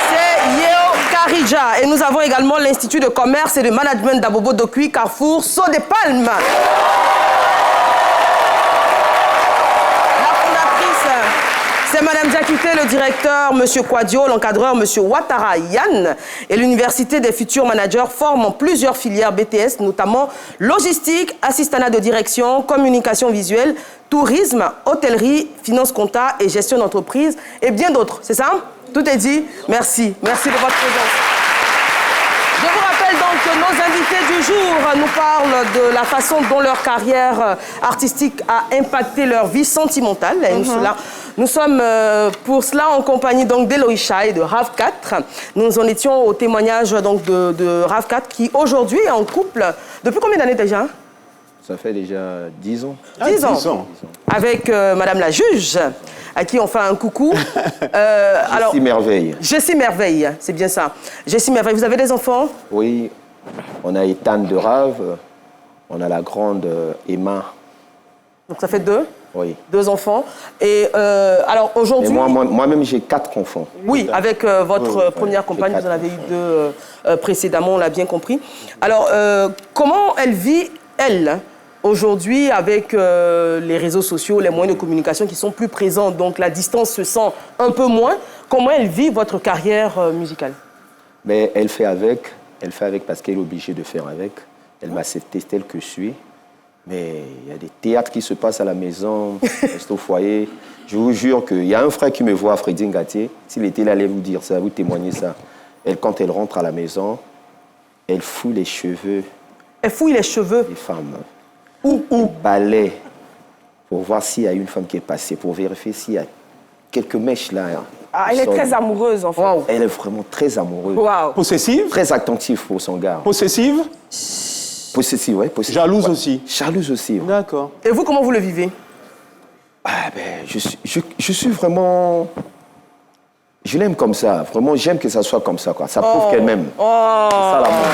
c'est Yeo Karija. Et nous avons également l'Institut de commerce et de management d'Abobo Dokui, Carrefour, Saut des Palmes. C'est Madame Diakité, le directeur, Monsieur Quadio, l'encadreur, Monsieur Ouattara Yann. Et l'Université des futurs managers forme plusieurs filières BTS, notamment logistique, assistanat de direction, communication visuelle, tourisme, hôtellerie, finance compta et gestion d'entreprise et bien d'autres. C'est ça? Tout est dit. Merci. Merci de votre présence. Je vous rappelle donc que nos invités du jour nous parlent de la façon dont leur carrière artistique a impacté leur vie sentimentale. Nous sommes pour cela en compagnie d'Eloïcha et de Rav 4. Nous en étions au témoignage donc, de Rav 4 qui aujourd'hui est en couple. Depuis combien d'années déjà? Ça fait déjà 10 ans. 10 ans. Avec Madame la juge, à qui on fait un coucou. Jessie Merveille. Jessie Merveille, c'est bien ça. Jessie Merveille, vous avez des enfants? Oui, on a Ethan de Rave, on a la grande Emma. Donc ça fait 2? Oui. 2 enfants. Et alors aujourd'hui... Moi-même, j'ai 4 enfants. Oui, avec votre première compagne, vous en avez eu 2 précédemment, on l'a bien compris. Alors, comment elle vit, elle, aujourd'hui, avec les réseaux sociaux, les moyens de communication qui sont plus présents, donc la distance se sent un peu moins. Comment elle vit votre carrière musicale? Mais elle fait avec parce qu'elle est obligée de faire avec. Elle m'a accepté telle que je suis. Mais il y a des théâtres qui se passent à la maison, reste au foyer. Je vous jure qu'il y a un frère qui me voit, Freddy Ngatier. S'il était là, il allait vous dire ça, vous témoigner ça. Quand elle rentre à la maison, elle fouille les cheveux. Elle fouille les cheveux? Des femmes. Où? Balai. Pour voir s'il y a une femme qui est passée, pour vérifier s'il y a quelques mèches là. Ah, elle est très amoureuse, en fait. Wow. Elle est vraiment très amoureuse. Wow. Possessive? Très attentive pour son gars. Possessive? Possessive, oui. Jalouse aussi? Jalouse aussi. Ouais. D'accord. Et vous, comment vous le vivez? Je suis vraiment... Je l'aime comme ça. Vraiment, j'aime que ça soit comme ça, quoi. Ça prouve qu'elle m'aime. C'est ça l'amour.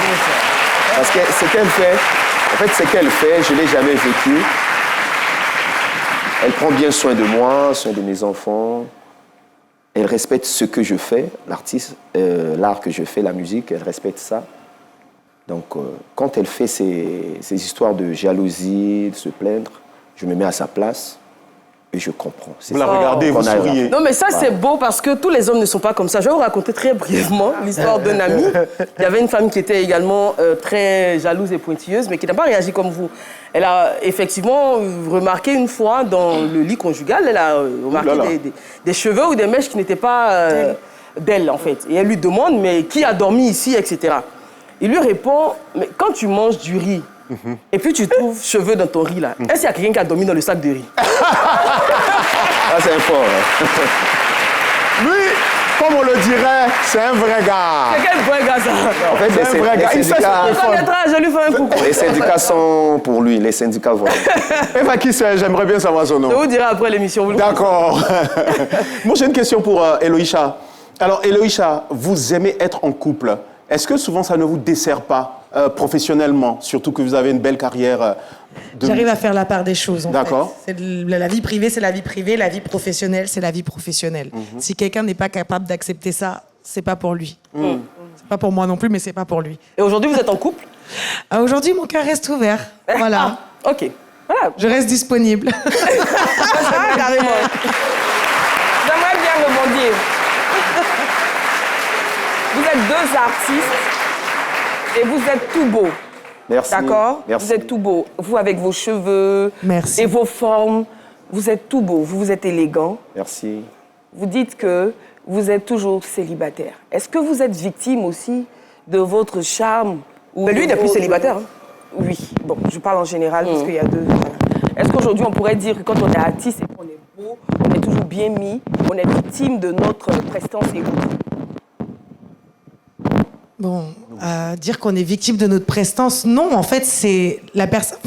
Parce que ce qu'elle fait, en fait, ce qu'elle fait, je ne l'ai jamais vécu. Elle prend bien soin de moi, soin de mes enfants. Elle respecte ce que je fais, l'artiste, l'art que je fais, la musique, elle respecte ça. Donc, quand elle fait ces histoires de jalousie, de se plaindre, je me mets à sa place et je comprends. Vous la regardez, vous souriez. Non, mais ça, c'est beau parce que tous les hommes ne sont pas comme ça. Je vais vous raconter très brièvement l'histoire d'un ami. Il y avait une femme qui était également très jalouse et pointilleuse, mais qui n'a pas réagi comme vous. Elle a effectivement remarqué une fois dans le lit conjugal, elle a remarqué des cheveux ou des mèches qui n'étaient pas d'elle, en fait. Et elle lui demande, mais qui a dormi ici, etc. Il lui répond, mais quand tu manges du riz, et puis tu trouves cheveux dans ton riz là, est-ce qu'il y a quelqu'un qui a dormi dans le sac de riz? Ah, c'est fort. Hein. Lui, Comme on le dirait, c'est un vrai gars. C'est quel vrai gars, ça? En fait, C'est un vrai gars. Il sait je lui fais un coucou. Les syndicats sont pour lui, les syndicats vraiment. Eva, qui c'est? J'aimerais bien savoir son nom. Je vous dirai après l'émission. D'accord. Moi, j'ai une question pour Eloïcha. Alors, Eloïcha, vous aimez être en couple. Est-ce que souvent, ça ne vous dessert pas professionnellement, surtout que vous avez une belle carrière J'arrive à faire la part des choses, en D'accord. fait. La vie privée, c'est la vie privée. La vie professionnelle, c'est la vie professionnelle. Si quelqu'un n'est pas capable d'accepter ça, c'est pas pour lui. C'est pas pour moi non plus, mais c'est pas pour lui. Et aujourd'hui, vous êtes en couple? Aujourd'hui, mon cœur reste ouvert. Voilà. Ah, ok. Voilà. Je reste disponible. Carrément. J'aimerais bien rebondir. Vous êtes deux artistes et vous êtes tout beau. Merci. D'accord? Merci. Vous êtes tout beau. Vous avec vos cheveux Merci. et vos formes, vous êtes tout beau. Vous êtes élégant. Merci. Vous dites que vous êtes toujours célibataire. Est-ce que vous êtes victime aussi de votre charme Mais lui, il n'est plus célibataire. Hein. Oui. Bon, je parle en général parce qu'il y a deux... Voilà. Est-ce qu'aujourd'hui, on pourrait dire que quand on est artiste et qu'on est beau, on est toujours bien mis, on est victime de notre prestance et autres? Bon, dire qu'on est victime de notre prestance, non. En fait, c'est la personne.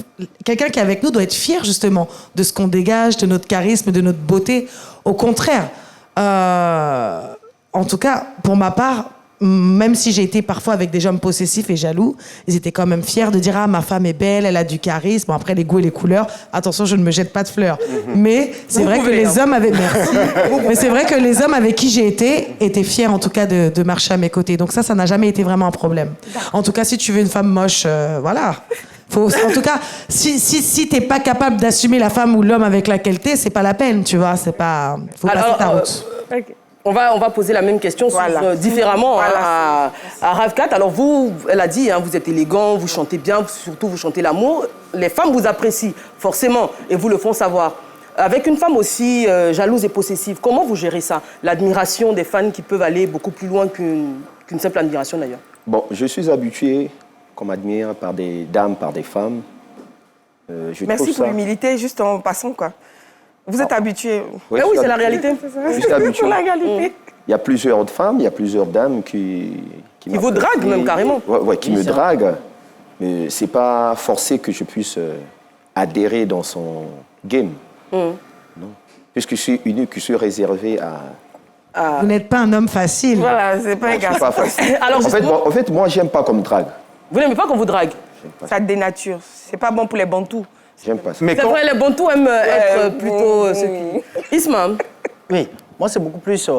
Quelqu'un qui est avec nous doit être fier justement de ce qu'on dégage, de notre charisme, de notre beauté. Au contraire, en tout cas, pour ma part, même si j'ai été parfois avec des hommes possessifs et jaloux, ils étaient quand même fiers de dire ah ma femme est belle, elle a du charisme. Bon, après les goûts et les couleurs, attention, je ne me jette pas de fleurs. Mais c'est vrai que les hommes avaient merci. Mais c'est vrai que les hommes avec qui j'ai été étaient fiers en tout cas de marcher à mes côtés. Donc ça n'a jamais été vraiment un problème. En tout cas, si tu veux une femme moche, voilà. En tout cas, si t'es pas capable d'assumer la femme ou l'homme avec laquelle t'es, c'est pas la peine, tu vois. C'est pas. Faut passer ta route. On va poser la même question différemment à Ravkat. Alors vous, elle a dit, vous êtes élégant, vous chantez bien, surtout vous chantez l'amour. Les femmes vous apprécient forcément et vous le font savoir. Avec une femme aussi jalouse et possessive, comment vous gérez ça? L'admiration des fans qui peuvent aller beaucoup plus loin qu'une simple admiration d'ailleurs. Bon, je suis habitué qu'on m'admire par des dames, par des femmes. Merci pour l'humilité, juste en passant quoi. Vous êtes habitué. Oui, c'est la réalité. Je suis habitué. La réalité. Il y a plusieurs femmes, il y a plusieurs dames qui vous draguent même carrément. Ouais, qui me draguent. Mais c'est pas forcé que je puisse adhérer dans son game. Non. Puisque je suis unique, je suis réservé à... Vous n'êtes pas un homme facile. Voilà, c'est pas un gars. Pas facile. Alors, en fait, moi, j'aime pas qu'on me drague. Vous n'aimez pas qu'on vous drague? Ça dénature. C'est pas bon pour les bantous. J'aime pas ça. C'est vrai, les bantous aiment être plutôt ceux qui... Isma. Oui, moi c'est beaucoup plus...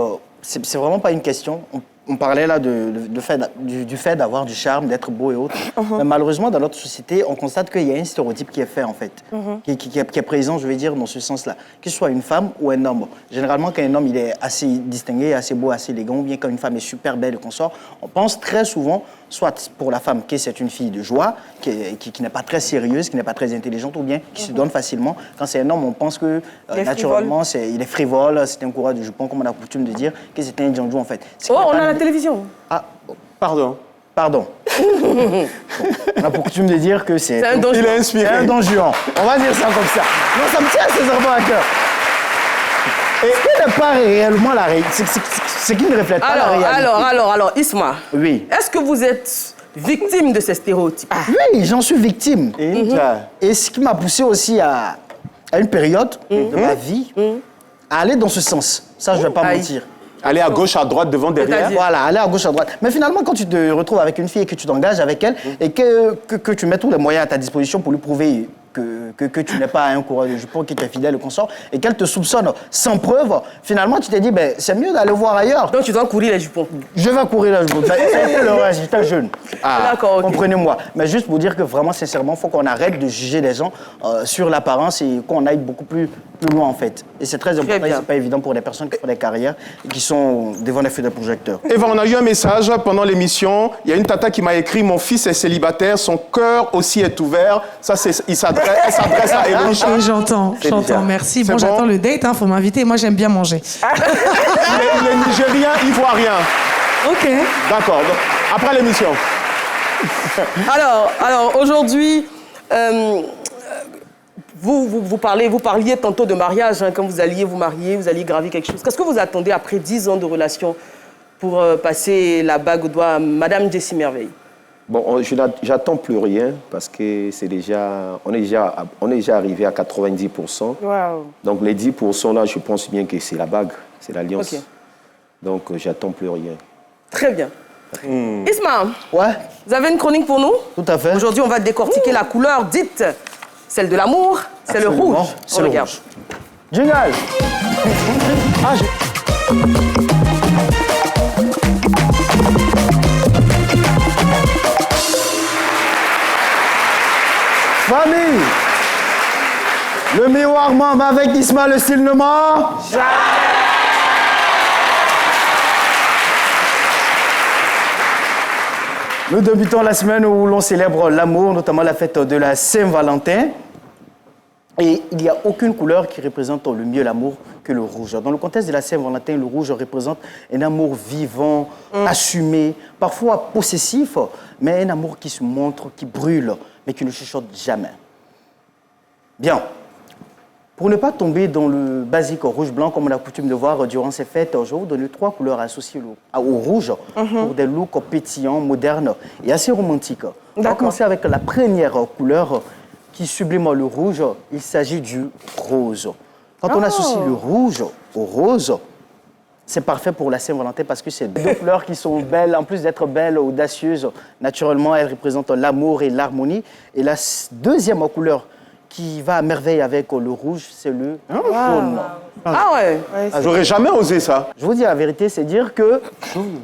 c'est vraiment pas une question. On parlait là du fait d'avoir du charme, d'être beau et autres. Mais malheureusement, dans notre société, on constate qu'il y a un stéréotype qui est fait, en fait. Qui est présent, je vais dire, dans ce sens-là. Que ce soit une femme ou un homme. Généralement, quand un homme il est assez distingué, assez beau, assez élégant, ou bien quand une femme est super belle et qu'on sort, on pense très souvent, soit pour la femme, que c'est une fille de joie, qui n'est pas très sérieuse, qui n'est pas très intelligente, ou bien qui se donne facilement. Quand c'est un homme, on pense que, naturellement, il est frivole, c'est un coureur de jupon, comme on a coutume de dire, que c'est un djandjou, en fait. Oh, on a la télévision. Ah, pardon. Pardon. On a pour coutume de dire que c'est... un don juan. Il est inspiré. C'est un don juan. On va dire ça comme ça. Non, ça me tient sincèrement à cœur. Est-ce que n'est pas réellement la réalité? C'est qui ne reflète pas la réalité? Alors, Isma. Oui. Est-ce que vous êtes victime de ces stéréotypes? Oui, j'en suis victime. Et ce qui m'a poussé aussi à une période de ma vie à aller dans ce sens. Ça, je ne vais pas mentir. Aller à gauche, à droite, devant, derrière. Voilà, aller à gauche, à droite. Mais finalement, quand tu te retrouves avec une fille et que tu t'engages avec elle et que tu mets tous les moyens à ta disposition pour lui prouver que tu n'es pas un coureur de jupon, que tu es fidèle au consort, et qu'elle te soupçonne sans preuve, finalement, tu t'es dit, ben, c'est mieux d'aller voir ailleurs. Donc, tu dois courir les jupons. Je vais courir les jupons. C'était le reste, j'étais jeune. D'accord, ok. Comprenez-moi. Mais juste pour dire que vraiment, sincèrement, il faut qu'on arrête de juger les gens sur l'apparence et qu'on aille beaucoup plus loin, en fait. Et c'est très important, et c'est pas évident pour des personnes qui font des carrières et qui sont devant des feux de projecteurs. Eva, on a eu un message pendant l'émission. Il y a une tata qui m'a écrit « Mon fils est célibataire, son cœur aussi est ouvert. » Ça, elle s'adresse à Eloïcha. Oui, j'entends. Merci. Bon, j'attends le date, faut m'inviter. Moi, j'aime bien manger. Il est nigérien, ivoirien. Ok. D'accord. Donc, après l'émission. Alors aujourd'hui, vous parliez tantôt de mariage, quand vous alliez vous marier, vous alliez gravir quelque chose. Qu'est-ce que vous attendez après 10 ans de relation pour passer la bague au doigt à Madame Jessie Merveille? Bon, j'attends plus rien parce que on est déjà arrivé à 90%. Wow. Donc les 10% là, je pense bien que c'est la bague, c'est l'alliance. Ok. Donc j'attends plus rien. Très bien. Isma, ouais. Vous avez une chronique pour nous? Tout à fait. Aujourd'hui, on va décortiquer la couleur dite, celle de l'amour, c'est le Absolument. rouge. C'est On le regarde. rouge. Jingle. Famille, le miroir ment, mais avec Isma, le style ne ment jamais. Nous débutons la semaine où l'on célèbre l'amour, notamment la fête de la Saint-Valentin. Et il n'y a aucune couleur qui représente le mieux l'amour que le rouge. Dans le contexte de la Saint-Valentin, le rouge représente un amour vivant, assumé, parfois possessif, mais un amour qui se montre, qui brûle, mais qui ne chuchote jamais. Bien. Pour ne pas tomber dans le basique rouge-blanc, comme on a coutume de voir durant ces fêtes, je vais vous donner 3 couleurs associées au rouge pour des looks pétillants, modernes et assez romantiques. On va commencer avec la première couleur qui sublime le rouge. Il s'agit du rose. Quand on associe le rouge au rose, c'est parfait pour la Saint-Valentin parce que c'est deux couleurs qui sont belles. En plus d'être belles, audacieuses, naturellement, elles représentent l'amour et l'harmonie. Et la deuxième couleur qui va à merveille avec le rouge, c'est le jaune. Ah ouais, J'aurais jamais osé ça. Je vous dis la vérité, c'est dire que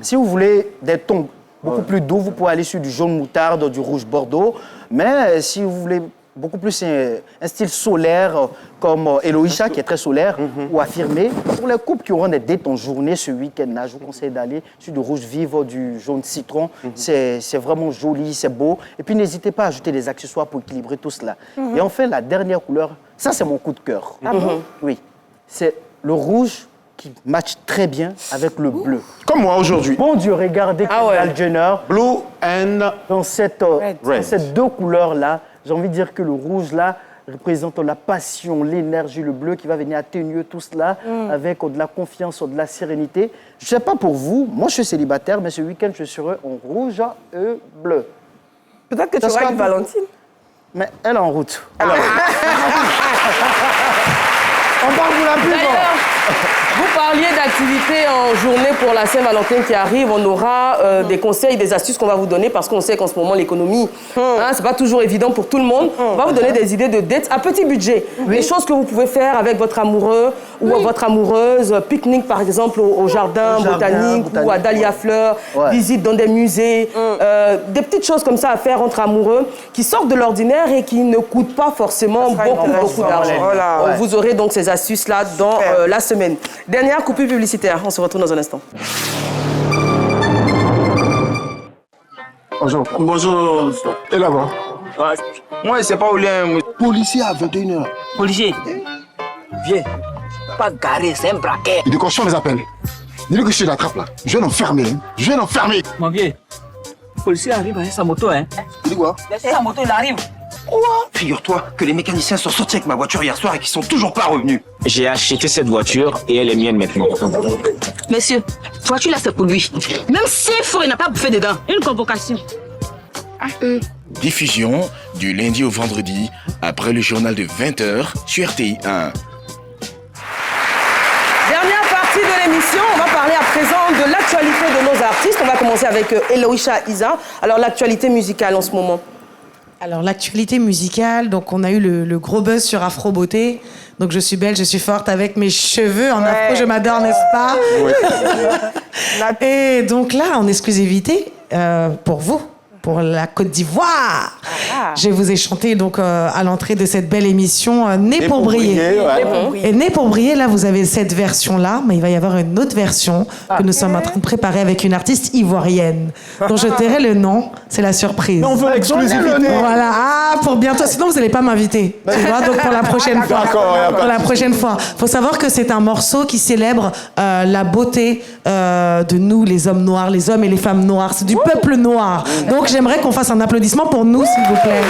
si vous voulez des tons beaucoup plus doux, vous pouvez aller sur du jaune moutarde, du rouge bordeaux. Mais si vous voulez beaucoup plus un style solaire comme Eloïcha, qui est très solaire, ou affirmé, pour les couples qui auront des dates en journée ce week-end-là, je vous conseille d'aller sur du rouge vif, du jaune citron. C'est vraiment joli, c'est beau. Et puis n'hésitez pas à ajouter des accessoires pour équilibrer tout cela. Et enfin, la dernière couleur, ça c'est mon coup de cœur. Ah bon? Oui, c'est le rouge qui matche très bien avec le bleu. Comme moi aujourd'hui. Bon Dieu, regardez Kendall Jenner. Blue and dans ces deux couleurs-là, j'ai envie de dire que le rouge, là, représente la passion, l'énergie, le bleu qui va venir atténuer tout cela avec de la confiance, de la sérénité. Je ne sais pas pour vous, moi je suis célibataire, mais ce week-end je serai en rouge et bleu. Peut-être que tu auras une Valentine. Mais elle est en route. On part pour la pub. Vous parliez d'activités en journée pour la Saint-Valentin qui arrive. On aura des conseils, des astuces qu'on va vous donner parce qu'on sait qu'en ce moment, l'économie, c'est pas toujours évident pour tout le monde. On va vous donner des idées de dates à petit budget. Des choses que vous pouvez faire avec votre amoureux ou votre amoureuse. Pique-nique, par exemple, au jardin botanique ou à Dahlia Fleurs. Visite dans des musées. Des petites choses comme ça à faire entre amoureux qui sortent de l'ordinaire et qui ne coûtent pas forcément beaucoup d'argent. Vous aurez donc ces astuces-là dans la semaine. Dernière coupure publicitaire. On se retrouve dans un instant. Bonjour. Bonjour. Et là-bas? Moi, c'est pas où lien. Policier à 21h. Policier, viens. Pas garé, c'est un braquet. Il décroche mes appels. Dis-lui que je l'attrape là. Je vais l'enfermer. Je vais l'enfermer. Mon vieux, le policier arrive avec sa moto, hein. Il dit quoi? Laissez sa moto, il arrive. Figure-toi que les mécaniciens sont sortis avec ma voiture hier soir et qu'ils sont toujours pas revenus. J'ai acheté cette voiture et elle est mienne maintenant. Monsieur, voiture là c'est pour lui. Même s'il faut, il n'a pas bouffé dedans. Une convocation. Diffusion du lundi au vendredi après le journal de 20h sur RTI 1. Dernière partie de l'émission, on va parler à présent de l'actualité de nos artistes. On va commencer avec Eloïcha Isa. Alors l'actualité musicale en ce moment. Alors, l'actualité musicale, donc on a eu le gros buzz sur Afro Beauté. Donc, je suis belle, je suis forte avec mes cheveux en afro, je m'adore, n'est-ce pas? Et donc là, en exclusivité, pour vous, pour la Côte d'Ivoire, je vous ai chanté donc à l'entrée de cette belle émission Né pour briller. Et Né pour briller, là, vous avez cette version-là, mais il va y avoir une autre version que nous sommes en train de préparer avec une artiste ivoirienne, dont je tairai le nom, c'est la surprise. Mais on veut l'exclusivité. Voilà, pour bientôt, sinon vous n'allez pas m'inviter. Tu vois, donc pour la prochaine fois. Pour la prochaine fois. Il faut savoir que c'est un morceau qui célèbre la beauté de nous, les hommes noirs, les hommes et les femmes noires. C'est du peuple noir. Donc j'aimerais qu'on fasse un applaudissement pour nous, s'il vous plaît.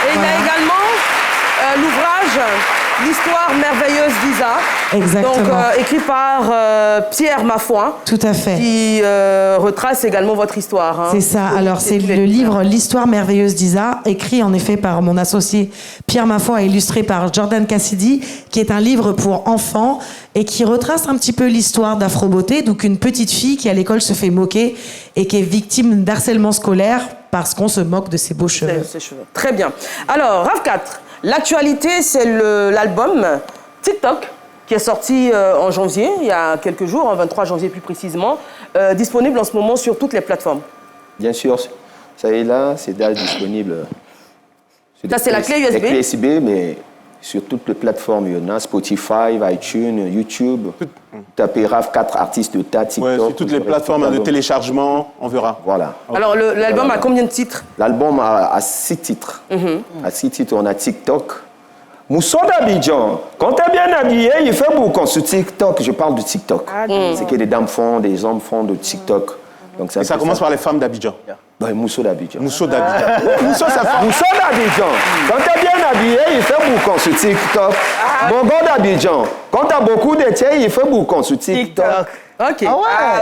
Et il y a également l'ouvrage L'histoire merveilleuse d'Isa. Exactement. Donc, écrit par Pierre Mafoin. Tout à fait. Qui retrace également votre histoire. Hein. C'est ça. Alors, c'est le livre L'histoire merveilleuse d'Isa, écrit en effet par mon associé Pierre Mafoin et illustré par Jordan Cassidy, qui est un livre pour enfants et qui retrace un petit peu l'histoire d'Afro-Beauté, donc une petite fille qui à l'école se fait moquer et qui est victime d'harcèlement scolaire parce qu'on se moque de ses beaux cheveux. Très bien. Alors, RAV 4, l'actualité, c'est l'album TikTok qui est sorti en janvier, il y a quelques jours, en 23 janvier plus précisément, disponible en ce moment sur toutes les plateformes. Bien sûr, ça est là, c'est déjà disponible. Ça, c'est la clé USB. La clé USB, mais sur toutes les plateformes, il y en a Spotify, iTunes, YouTube. Tapez RAV 4 artistes de tas, TikTok. Ouais, sur toutes les plateformes de téléchargement, on verra. Voilà. Alors, l'album a combien de titres? L'album a 6 titres. À 6 titres, on a TikTok. Mousson d'Abidjan, quand tu es bien habillé, il fait beaucoup sur TikTok. Je parle de TikTok. C'est que des dames font, des hommes font de TikTok. Donc, et ça commence par les femmes d'Abidjan. Ben, Mousson d'Abidjan. Mousson d'Abidjan. Mousson d'Abidjan. Quand tu es bien habillé, il fait beaucoup sur TikTok. Bon gars d'Abidjan, quand tu as beaucoup de tiens, il fait beaucoup sur TikTok. Ok.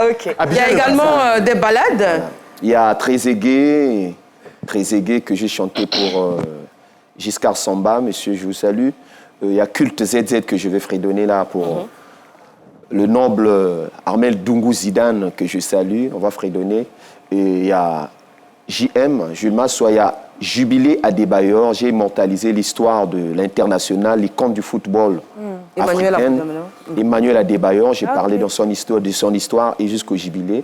Ok. Il y a également des ballades. Il y a Trezeguet que j'ai chanté pour Giscard Samba, monsieur, je vous salue. Il y a Culte ZZ que je vais fredonner là pour le noble Armel Dungu Zidane que je salue, on va fredonner. Et il y a JM, Jules Massoua, il y a Jubilé à Adebayor, j'ai immortalisé l'histoire de l'international, les contes du football africain. Emmanuel Adebayor, j'ai parlé de son histoire et jusqu'au Jubilé.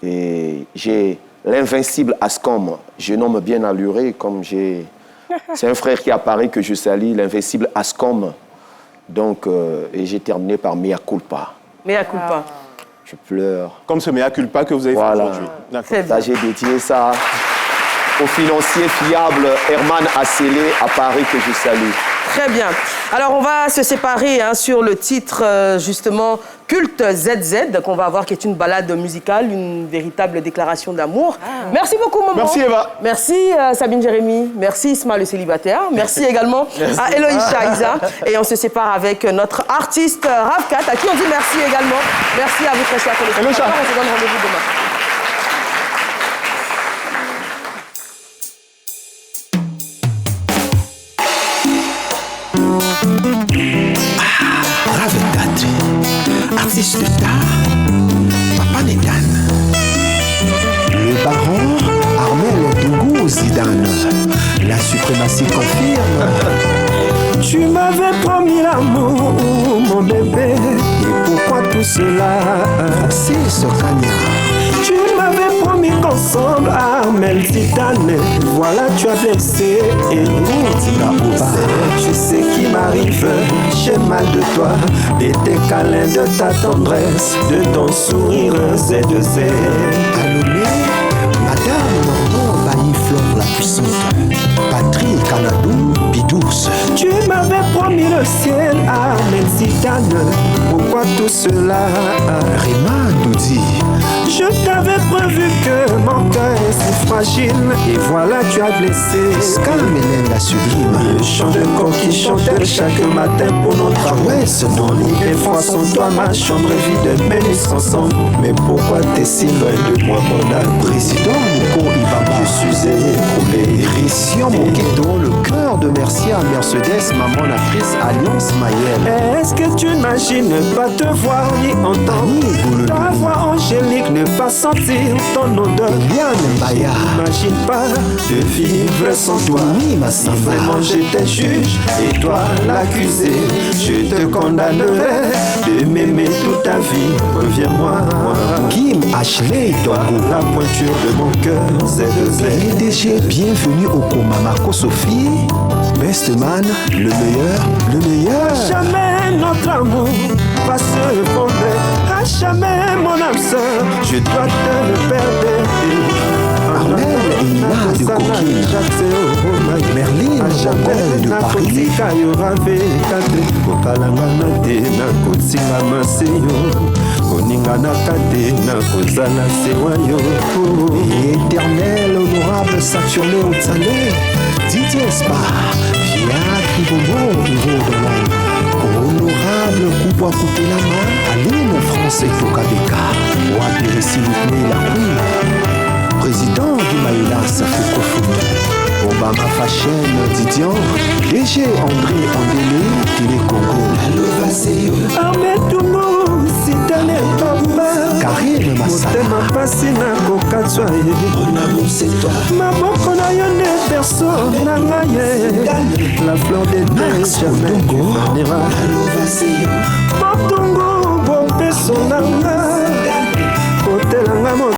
Et j'ai l'invincible Ascom, jeune homme bien alluré, comme j'ai... C'est un frère qui apparaît que je salue, l'invincible Ascom. Donc, et j'ai terminé par Mea Culpa. Mea Culpa. Je pleure. Comme ce Mea Culpa que vous avez fait aujourd'hui. Ça, j'ai dédié ça au financier fiable Herman Assélé à Paris que je salue. Très bien. Alors, on va se séparer sur le titre, justement, Culte ZZ, qu'on va voir qui est une balade musicale, une véritable déclaration d'amour. Merci beaucoup, Momo. Merci, Eva. Merci, Sabine Jérémy. Merci, Isma, le célibataire. Merci également à Eloïcha Isa. Et on se sépare avec notre artiste RAV 4, à qui on dit merci également. Merci à vous, très chers téléspectateurs. On se donne rendez-vous demain. RAV 4, artiste star, Papa Netan. Le baron Armel Dungu Zidane, la suprématie confirme. Tu m'avais promis l'amour, mon bébé, et pourquoi tout cela? Francis Kanya. Tu m'avais promis qu'ensemble, Armel Zidane, voilà tu as blessé et tu sais qui m'arrive, j'ai mal de toi, de tes câlins, de ta tendresse, de ton sourire Z2Z. Allumé, Madame Normand Baniflore la puissante, Patrick Canadou Bidouce. Tu m'avais promis le ciel, Armel Zidane, pourquoi tout cela? Rima Doudi. Je t'avais prévu que mon cœur est si fragile, et voilà tu as blessé. Scalmelen la sublime. Le chant de corps qui chantait chaque matin pour notre amour. Mon lit est froid sans toi, ma chambre est vide, mais nous ensemble. Mais pourquoi t'es si loin de moi, mon âme? Président Moko Ibaba. Je suis éproulé. Christian Moketo, le cœur de Mercia, Mercedes, maman actrice, Alliance Mayel. Est-ce que tu imagines pas te voir ni entendre ta voix angélique, ne pas sentir ton odeur? Eliane Mbaya. N'imagine pas de vivre sans toi. Si vraiment j'étais juge et toi l'accusé, je te condamnerais de m'aimer toute ta vie. Reviens-moi, Kim Ashley Dogo. La pointure de mon cœur, c'est de PDG, bienvenue au Komamako Sophie. Bestman, le meilleur. À jamais notre amour va se fonder. À jamais mon âme sœur, je dois te le perdre. Armel et Ina de Coquille. Merlin, Jabel de Paris. Éternel, honorable Saturné Otsale, Didier Spa, Viagra. Honorable Kouboua Koutelama, Aline France Fokabeka, Ouabiri Silipne Lakoui, président du Maïlas Foukofout, Obama Fashion Didion, DG André Andélé, Télé Congo. Ahmed Toumou, Sitane Pamba, Karim Massala, Motema Passina Kokatswa, Maboko na yone perso na ngaye, la fleur des deux jamais Motungo, Bompe Sonanga.